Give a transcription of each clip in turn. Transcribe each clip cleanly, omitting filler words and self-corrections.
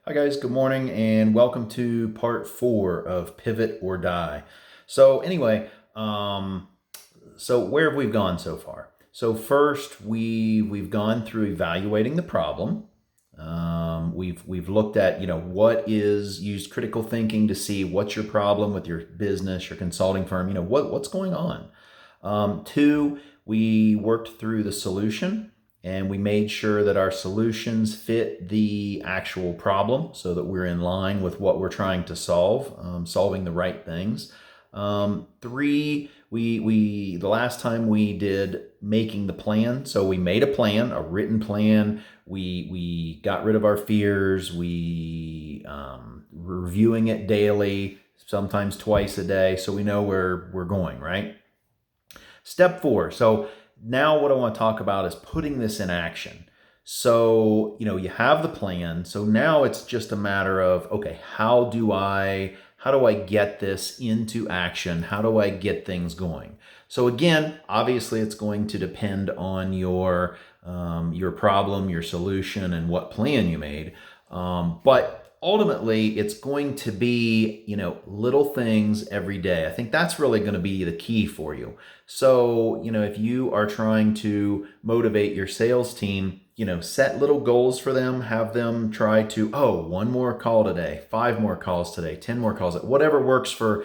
Hi guys, good morning and welcome to part 4 of Pivot or Die. So anyway, so where have we gone so far? So first we've gone through evaluating the problem. We've looked at what is used critical thinking to see what's your problem with your business, your consulting firm. What's going on. Two, we worked through the solution and we made sure that our solutions fit the actual problem so that we're in line with what we're trying to solve, solving the right things. Three, we the last time we did making the plan. So we made a plan, a written plan. We got rid of our fears. We reviewing it daily, sometimes twice a day, so we know where we're going, right? Step 4. So now what I want to talk about is putting this in action. So, you have the plan. So now it's just a matter of, okay, how do I get this into action? How do I get things going? So again, obviously it's going to depend on your problem, your solution, and what plan you made. But ultimately it's going to be little things every day. I think that's really going to be the key for you. So if you are trying to motivate your sales team, set little goals for them. Have them try to, one more call today, 5 more calls today, 10 more calls, whatever works for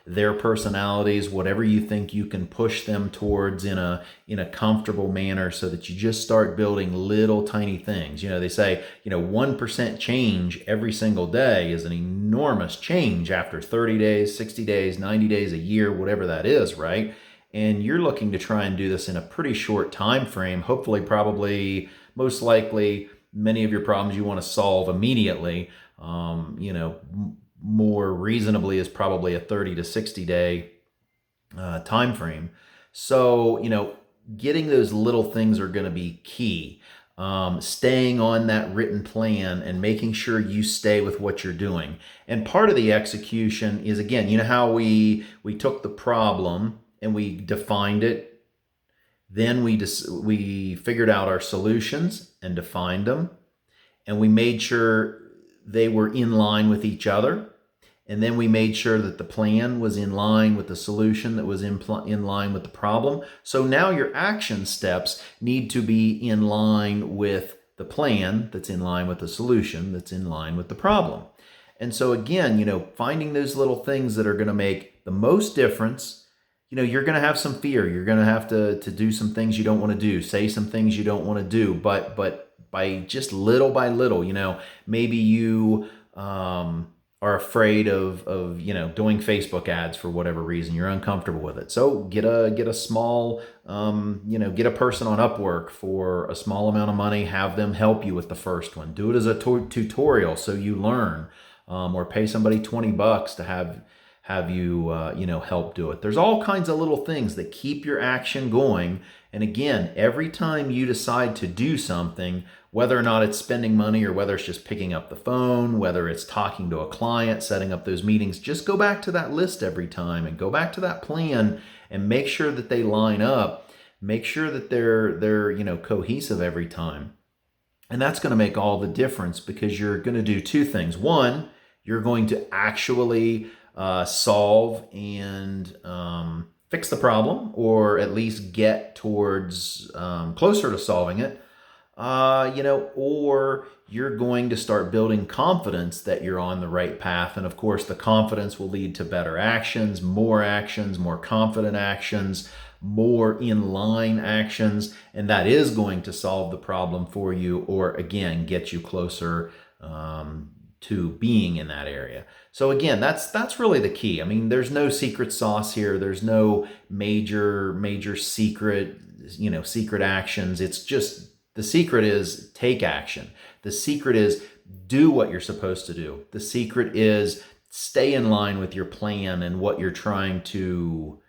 their personalities, whatever you think you can push them towards in a comfortable manner, so that you just start building little tiny things. They say 1% change every single day is an enormous change after 30 days, 60 days, 90 days, a year, whatever that is, right? And you're looking to try and do this in a pretty short time frame. Hopefully, probably, most likely, many of your problems you want to solve immediately. More reasonably is probably a 30 to 60 day time frame. So getting those little things are going to be key. Staying on that written plan and making sure you stay with what you're doing. And part of the execution is, again, how we took the problem and we defined it. Then we figured out our solutions and defined them, and we made sure they were in line with each other. And then we made sure that the plan was in line with the solution that was in line with the problem. So now your action steps need to be in line with the plan that's in line with the solution that's in line with the problem. And so again, finding those little things that are going to make the most difference. You're going to have some fear. You're going to have to do some things you don't want to do, say some things you don't want to do. But by just little by little, maybe you are afraid of doing Facebook ads for whatever reason. You're uncomfortable with it. So get a small, get a person on Upwork for a small amount of money. Have them help you with the first one. Do it as a tutorial so you learn, or pay somebody $20 to have you help do it. There's all kinds of little things that keep your action going. And again, every time you decide to do something, whether or not it's spending money or whether it's just picking up the phone, whether it's talking to a client, setting up those meetings, just go back to that list every time and go back to that plan and make sure that they line up. Make sure that they're cohesive every time. And that's going to make all the difference, because you're going to do 2 things. One, you're going to actually solve and fix the problem, or at least get towards closer to solving it. Or you're going to start building confidence that you're on the right path. And of course, the confidence will lead to better actions, more confident actions, more in line actions. And that is going to solve the problem for you, or again, get you closer to being in that area. So again, that's really the key. I mean, there's no secret sauce here. There's no major secret, secret actions. It's just, the secret is take action. The secret is do what you're supposed to do. The secret is stay in line with your plan and what you're trying to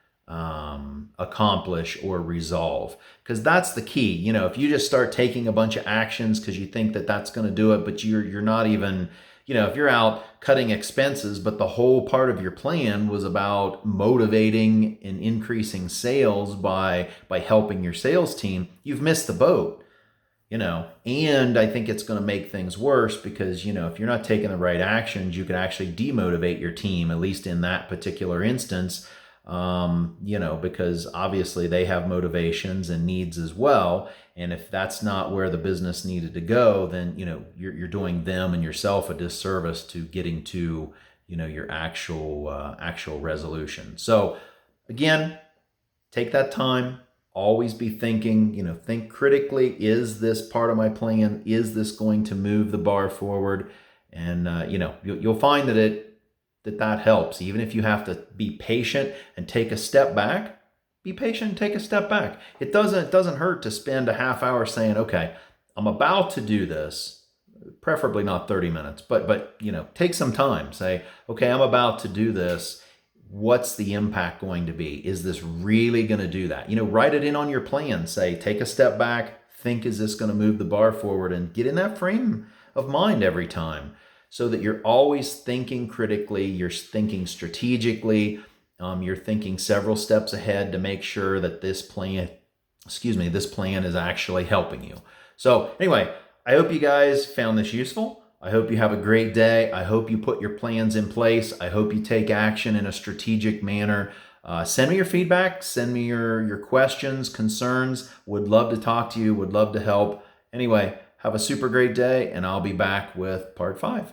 accomplish or resolve, because that's the key. If you just start taking a bunch of actions because you think that that's going to do it, but you're not even, if you're out cutting expenses, but the whole part of your plan was about motivating and increasing sales by helping your sales team, you've missed the boat. and I think it's going to make things worse because, if you're not taking the right actions, you could actually demotivate your team, at least in that particular instance, because obviously they have motivations and needs as well. And if that's not where the business needed to go, then, you're doing them and yourself a disservice to getting to, your actual resolution. So again, take that time. Always be thinking, think critically. Is this part of my plan? Is this going to move the bar forward? And, you'll find that helps. Even if you have to be patient and take a step back, be patient and take a step back. It doesn't hurt to spend a half hour saying, okay, I'm about to do this, preferably not 30 minutes, but take some time. Say, okay, I'm about to do this. What's the impact going to be? Is this really going to do that? Write it in on your plan. Say, take a step back, think, is this going to move the bar forward? And get in that frame of mind every time so that you're always thinking critically, you're thinking strategically, you're thinking several steps ahead to make sure that this plan is actually helping you. So anyway, I hope you guys found this useful. I hope you have a great day. I hope you put your plans in place. I hope you take action in a strategic manner. Send me your feedback. Send me your questions, concerns. Would love to talk to you. Would love to help. Anyway, have a super great day, and I'll be back with part 5.